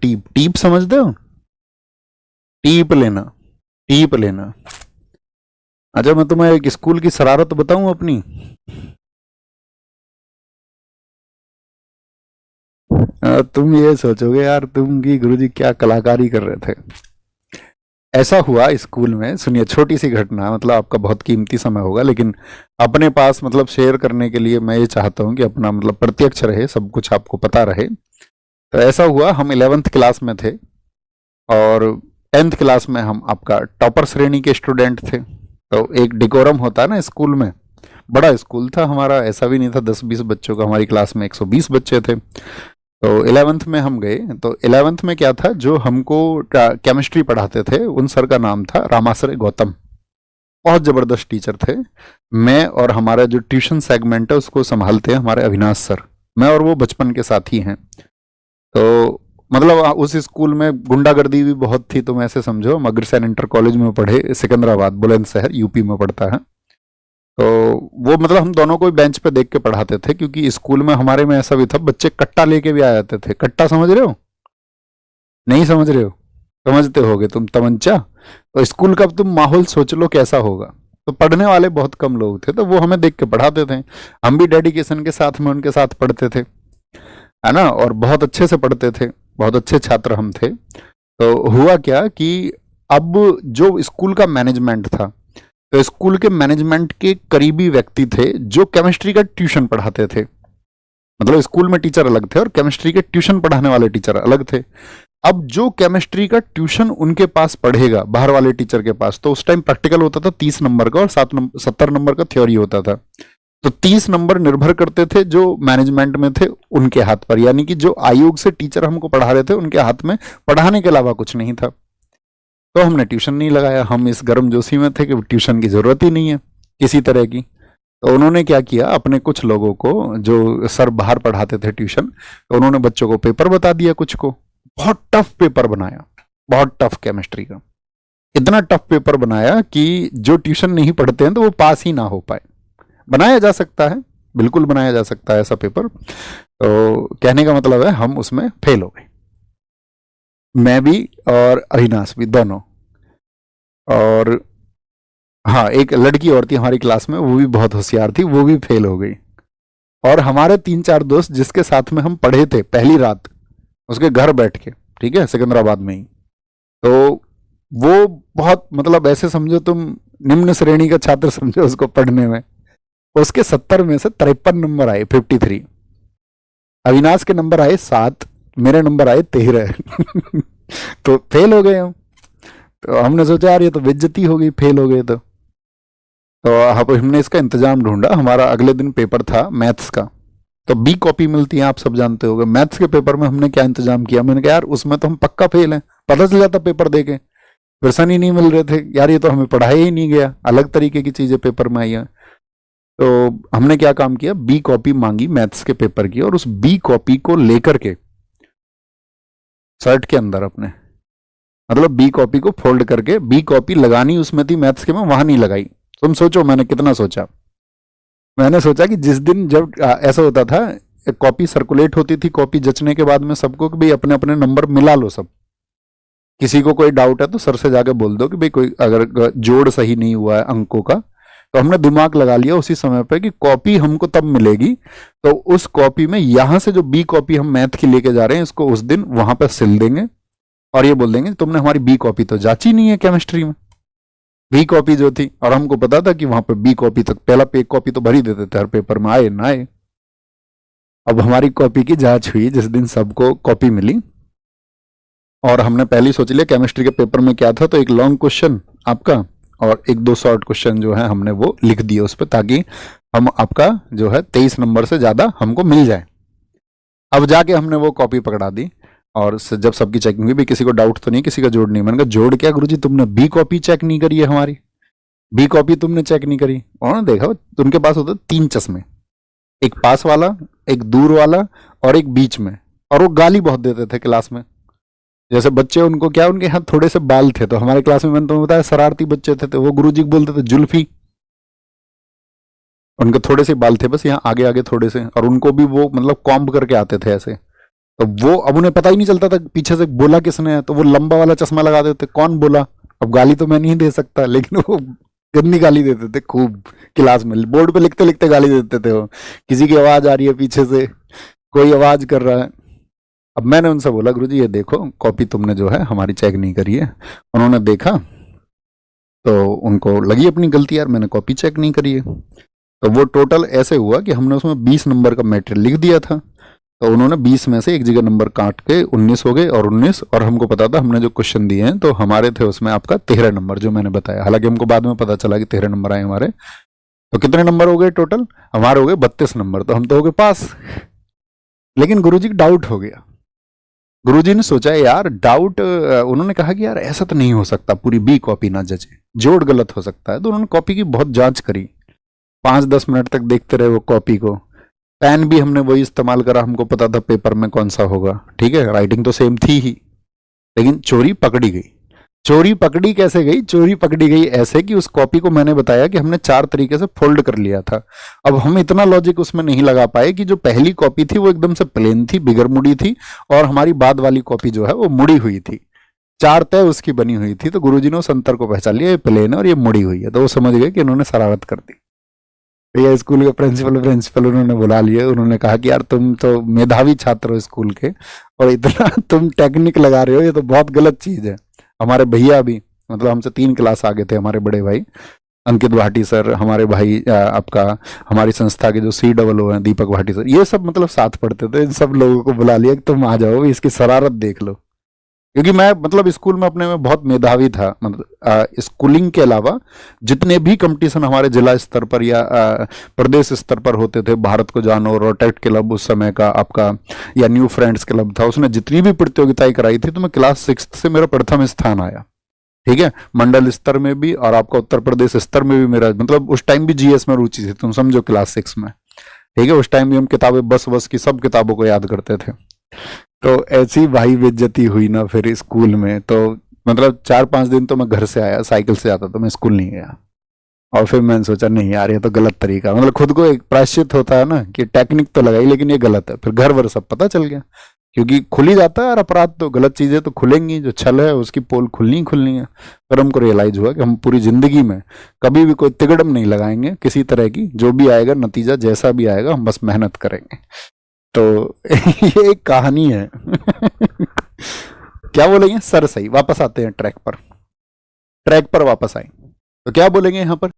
टीप, टीप समझते हो? टीप लेना, टीप लेना। अच्छा मैं तुम्हें एक स्कूल की शरारत बताऊं अपनी। तुम ये सोचोगे यार तुम की गुरुजी क्या कलाकारी कर रहे थे। ऐसा हुआ स्कूल में, सुनिए छोटी सी घटना, मतलब आपका बहुत कीमती समय होगा लेकिन अपने पास मतलब शेयर करने के लिए मैं ये चाहता हूँ कि अपना मतलब प्रत्यक्ष रहे, सब कुछ आपको पता रहे। तो ऐसा हुआ, हम 11th क्लास में थे और 10th क्लास में हम आपका टॉपर श्रेणी के स्टूडेंट थे। तो एक डिकोरम होता है ना स्कूल में। बड़ा स्कूल था हमारा, ऐसा भी नहीं था 10-20 बच्चों का, हमारी क्लास में 120 बच्चे थे। तो 11th में हम गए, तो 11th में क्या था, जो हमको केमिस्ट्री पढ़ाते थे उन सर का नाम था रामाश्रय गौतम। बहुत ज़बरदस्त टीचर थे। मैं और हमारा जो ट्यूशन सेगमेंट है उसको संभालते हैं हमारे अविनाश सर। मैं और वो बचपन के साथी हैं। तो मतलब उस स्कूल में गुंडागर्दी भी बहुत थी, तुम ऐसे समझो। हम अग्रसेन इंटर कॉलेज में पढ़े, सिकंदराबाद बुलंदशहर यूपी में पड़ता है। तो वो मतलब हम दोनों को बेंच पे देख के पढ़ाते थे, क्योंकि स्कूल में हमारे में ऐसा भी था, बच्चे कट्टा लेके भी आ जाते थे। कट्टा समझ रहे हो? नहीं समझ रहे हो? समझते होगे तुम, तमंचा। तो स्कूल का तुम माहौल सोच लो कैसा होगा। तो पढ़ने वाले बहुत कम लोग थे, तो वो हमें देख के पढ़ाते थे। हम भी डेडिकेशन के साथ में उनके साथ पढ़ते थे, है ना, और बहुत अच्छे से पढ़ते थे। बहुत अच्छे छात्र हम थे। तो हुआ क्या कि अब जो स्कूल का मैनेजमेंट था, तो स्कूल के मैनेजमेंट के करीबी व्यक्ति थे जो केमिस्ट्री का ट्यूशन पढ़ाते थे। मतलब स्कूल में टीचर अलग थे और केमिस्ट्री के ट्यूशन पढ़ाने वाले टीचर अलग थे। अब जो केमिस्ट्री का ट्यूशन उनके पास पढ़ेगा बाहर वाले टीचर के पास, तो उस टाइम प्रैक्टिकल होता था 30 नंबर का और 70 नंबर का थ्योरी होता था। तो 30 नंबर निर्भर करते थे जो मैनेजमेंट में थे उनके हाथ पर, यानी कि जो आयोग से टीचर हमको पढ़ा रहे थे उनके हाथ में पढ़ाने के अलावा कुछ नहीं था। तो हमने ट्यूशन नहीं लगाया, हम इस गर्मजोशी में थे कि ट्यूशन की जरूरत ही नहीं है किसी तरह की। तो उन्होंने क्या किया, अपने कुछ लोगों को, जो सर बाहर पढ़ाते थे ट्यूशन, तो उन्होंने बच्चों को पेपर बता दिया कुछ को। बहुत टफ पेपर बनाया, बहुत टफ केमिस्ट्री का। इतना टफ पेपर बनाया कि जो ट्यूशन नहीं पढ़ते हैं तो वो पास ही ना हो पाए। बनाया जा सकता है, बिल्कुल बनाया जा सकता है ऐसा पेपर। तो कहने का मतलब है हम उसमें फेल हो गए, मैं भी और अविनाश भी दोनों। और हाँ, एक लड़की और थी हमारी क्लास में, वो भी बहुत होशियार थी, वो भी फेल हो गई। और हमारे 3-4 दोस्त जिसके साथ में हम पढ़े थे पहली रात, उसके घर बैठ के, ठीक है, सिकंदराबाद में ही। तो वो बहुत मतलब ऐसे समझो तुम, निम्न श्रेणी का छात्र समझो उसको पढ़ने में। उसके 70 में से 53 नंबर आए, 53। अविनाश के नंबर आए 7, मेरे नंबर आए 13। तो फेल हो गए हम। तो हमने सोचा यार ये तो बेइज्जती हो गई, फेल हो गए तो हमने इसका इंतजाम ढूंढा। हमारा अगले दिन पेपर था मैथ्स का, तो बी कॉपी मिलती है, आप सब जानते होंगे। मैथ्स के पेपर में हमने क्या इंतजाम किया, मैंने कहा यार उसमें तो हम पक्का फेल हैं, पता चल जाता पेपर देके। क्वेश्चन ही नहीं मिल रहे थे यार, ये तो हमें पढ़ाया ही नहीं गया, अलग तरीके की चीजें पेपर में आई हैं। तो हमने क्या काम किया, बी कॉपी मांगी मैथ्स के पेपर की, और उस बी कॉपी को लेकर के शर्ट के अंदर अपने, मतलब बी कॉपी को फोल्ड करके, बी कॉपी लगानी उसमें थी मैथ्स के में, वहां नहीं लगाई। तुम सोचो मैंने कितना सोचा। मैंने सोचा कि जिस दिन जब ऐसा होता था, कॉपी सर्कुलेट होती थी, कॉपी जचने के बाद में सबको कि भाई अपने अपने नंबर मिला लो सब। किसी को कोई डाउट है तो सर से जाके बोल दो कि भाई कोई अगर जोड़ सही नहीं हुआ है अंकों का। तो हमने दिमाग लगा लिया उसी समय पे कि कॉपी हमको तब मिलेगी, तो उस कॉपी में यहां से जो बी कॉपी हम मैथ की लेके जा रहे हैं इसको उस दिन वहां पर सिल देंगे, और ये बोल देंगे तुमने हमारी बी कॉपी तो जांची नहीं है केमिस्ट्री में। बी कॉपी जो थी, और हमको पता था कि वहां पे बी कॉपी तक पहला पे कॉपी तो भर ही देते थे हर पेपर में, आए ना आए। अब हमारी कॉपी की जांच हुई जिस दिन सबको कॉपी मिली, और हमने पहले ही सोच लिया केमिस्ट्री के पेपर में क्या था, तो एक लॉन्ग क्वेश्चन आपका और 1-2 शॉर्ट क्वेश्चन जो है हमने वो लिख दिए उस पर, ताकि हम आपका जो है 23 नंबर से ज्यादा हमको मिल जाए। अब जाके हमने वो कॉपी पकड़ा दी, और जब सबकी चेकिंग हुई, भी किसी को डाउट तो नहीं, किसी का जोड़ नहीं। मैंने कहा जोड़ क्या गुरुजी, तुमने बी कॉपी चेक नहीं करी है हमारी, बी कॉपी तुमने चेक नहीं करी। उन्होंने देखा उनके पास होते 3 चश्मे, एक पास वाला, एक दूर वाला, और एक बीच में। और वो गाली बहुत देते थे क्लास में। जैसे बच्चे, उनको क्या, उनके यहाँ थोड़े से बाल थे, तो हमारे क्लास में मैंने तुम्हें बताया शरारती बच्चे थे, तो वो गुरुजी को बोलते थे जुल्फी। उनके थोड़े से बाल थे बस यहाँ आगे आगे थोड़े से, और उनको भी वो मतलब कॉम्ब करके आते थे ऐसे। तो वो अब उन्हें पता ही नहीं चलता था पीछे से बोला किसने है, तो वो लंबा वाला चश्मा लगा देते, कौन बोला। अब गाली तो मैं नहीं दे सकता, लेकिन वो गंदी गाली देते थे खूब। क्लास में बोर्ड पे लिखते लिखते गाली देते थे वो, किसी की आवाज आ रही है पीछे से, कोई आवाज कर रहा है। अब मैंने उनसे बोला गुरुजी ये देखो कॉपी तुमने जो है हमारी चेक नहीं करी है। उन्होंने देखा तो उनको लगी अपनी गलती, यार मैंने कॉपी चेक नहीं करी है। तो वो टोटल ऐसे हुआ कि हमने उसमें 20 नंबर का मैटेरियल लिख दिया था, तो उन्होंने 20 में से एक जगह नंबर काट के 19 हो गए, और 19, और हमको पता था हमने जो क्वेश्चन दिए हैं तो हमारे थे उसमें आपका 13 नंबर जो मैंने बताया, हालांकि हमको बाद में पता चला कि 13 नंबर आए हमारे। तो कितने नंबर हो गए टोटल हमारे? हो गए 32 नंबर, तो हम तो हो गए पास। लेकिन गुरुजी को डाउट हो गया। गुरुजी ने सोचा यार डाउट, उन्होंने कहा कि यार ऐसा तो नहीं हो सकता पूरी बी कॉपी ना जचे, जोड़ गलत हो सकता है। तो उन्होंने कॉपी की बहुत जांच करी, 5-10 मिनट तक देखते रहे वो कॉपी को। पेन भी हमने वही इस्तेमाल करा, हमको पता था पेपर में कौन सा होगा, ठीक है, राइटिंग तो सेम थी ही। लेकिन चोरी पकड़ी गई। चोरी पकड़ी कैसे गई? चोरी पकड़ी गई ऐसे कि उस कॉपी को मैंने बताया कि हमने 4 तरीके से फोल्ड कर लिया था। अब हम इतना लॉजिक उसमें नहीं लगा पाए कि जो पहली कॉपी थी वो एकदम से प्लेन थी, बिगर मुड़ी थी, और हमारी बाद वाली कॉपी जो है वो मुड़ी हुई थी, 4 तय उसकी बनी हुई थी। तो गुरुजी ने उस अंतर को पहचान लिया, ये प्लेन है और ये मुड़ी हुई है, तो वो समझ गए कि इन्होंने शरारत कर दी। ये स्कूल के प्रिंसिपल उन्होंने बुला लिए, उन्होंने कहा कि यार तुम तो मेधावी छात्र हो स्कूल के, और इतना तुम टेक्निक लगा रहे हो, ये तो बहुत गलत चीज है। हमारे भैया भी, मतलब हमसे 3 क्लास आगे थे हमारे बड़े भाई अंकित भाटी सर, हमारे भाई आपका हमारी संस्था के जो COO हैं दीपक भाटी सर, ये सब मतलब साथ पढ़ते थे। इन सब लोगों को बुला लिया कि तुम आ जाओ, इसकी शरारत देख लो। क्योंकि मैं मतलब स्कूल में अपने में बहुत मेधावी था, मतलब स्कूलिंग के अलावा जितने भी कंपटीशन हमारे जिला स्तर पर या प्रदेश स्तर पर होते थे, भारत को जानो, रोटेट क्लब उस समय का आपका, या न्यू फ्रेंड्स क्लब था, उसने जितनी भी प्रतियोगिताएं कराई थी, तो मैं क्लास 6 से मेरा प्रथम स्थान आया, ठीक है। मंडल स्तर में भी और आपका उत्तर प्रदेश स्तर में भी मेरा, मतलब उस टाइम भी GS में रुचि थी, तुम समझो क्लास 6 में, ठीक है। उस टाइम भी हम किताबें बस की सब किताबों को याद करते थे। तो ऐसी भाई बेइज्जती हुई ना फिर स्कूल में, तो मतलब 4-5 दिन तो मैं घर से आया, साइकिल से आता, तो मैं स्कूल नहीं गया। और फिर मैंने सोचा नहीं यार ये तो गलत तरीका, मतलब खुद को एक प्रायश्चित होता है ना कि टेक्निक तो लगाई लेकिन ये गलत है। फिर घर वर सब पता चल गया, क्योंकि खुल ही जाता है यार अपराध, तो गलत चीजें तो खुलेंगी, जो छल है उसकी पोल खुलनी ही खुलनी है। फिर हमको रियलाइज हुआ कि हम पूरी जिंदगी में कभी भी कोई तिगड़म नहीं लगाएंगे किसी तरह की, जो भी आएगा नतीजा जैसा भी आएगा हम बस मेहनत करेंगे। तो ये एक कहानी है। क्या बोलेंगे सर? सही, वापस आते हैं ट्रैक पर, ट्रैक पर वापस आए तो क्या बोलेंगे यहाँ पर?